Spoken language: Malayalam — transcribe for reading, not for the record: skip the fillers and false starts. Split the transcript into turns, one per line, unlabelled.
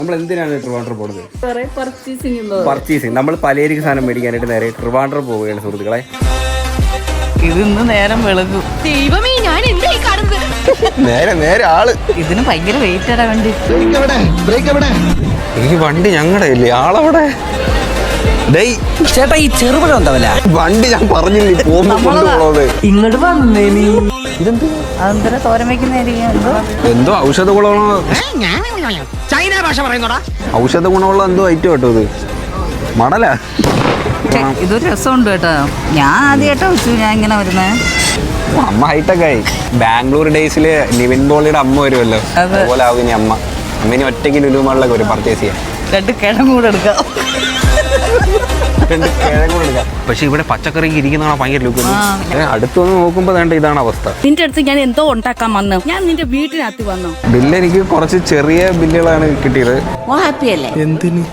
നമ്മൾ എന്തിനാണ് ട്രിവാൻഡ്രം പോകുന്നത്? പർച്ചേസിങ്. നമ്മൾ പലചരക്ക് സാധനം മേടിക്കാനായിട്ട് നേരെ ട്രിവാൻഡ്രം പോവുകയാണ് സുഹൃത്തുക്കളെ.
ഇതിന്ന് നേരം വെളുക്കും.
ദൈവമേ, ഞാൻ എന്തായി കാണുന്നത്?
നേരെ ആള്
ഇതിന് ഭയങ്കര വെയിറ്റ് ഇടാ വണ്ടി.
ഈ വണ്ടി ഞങ്ങളുടെ ഇല്ലേ, ആളവിടെ.
ചേട്ടാ ഈ ചെറുപഴം ഉണ്ടാവില്ല,
വണ്ടി ഞാൻ പറഞ്ഞില്ലേ കൊണ്ടുപോകുന്നത്.
ഇങ്ങോട്ട് വന്നേ നീ. അതെന്താ തോരൻ വെക്കുന്ന
എന്തോ ഔഷധ ഗുണമുള്ള
ചൈന ഭാഷ പറയുന്നോടാ.
ഔഷധ ഗുണമുള്ള എന്തോ ഐറ്റം കേട്ടോ ഇത്. മടല.
ഇതൊരു രസമുണ്ട് കേട്ടോ. ഞാൻ ആദ്യമായിട്ടാ വെച്ചു ഞാൻ ഇങ്ങനെ വരുന്നേ.
അമ്മ ഹൈടെക് ആയി. ബാംഗ്ലൂർ ഡേയ്സില് നിവിൻ പോളിയുടെ അമ്മ വരുമല്ലോ, അതുപോലെ ആവും ഇനി അമ്മ. അമ്മേനെ ഒറ്റയ്ക്ക് ലുലുമാളിലൊക്കെ വരും പർച്ചേസ് ചെയ്യാൻ.
2 കിഴങ്ങ് കൂടെ എടുക്കാം.
പക്ഷെ ഇവിടെ പച്ചക്കറിക്ക് ഇരിക്കുന്നതാണ് ഭയങ്കര ലുക്ക്. അടുത്തൊന്ന് നോക്കുമ്പോ വേണ്ട ഇതാണ് അവസ്ഥ.
നിന്റെ അടുത്ത് ഞാൻ എന്തോ ഉണ്ടാക്കാൻ വന്നു. ഞാൻ നിന്റെ വീട്ടിനകത്ത് വന്നു.
ബില്ല് എനിക്ക് കുറച്ച് ചെറിയ ബില്ലുകളാണ് കിട്ടിയത്.
ഹാപ്പി അല്ലേ?
എന്തിന്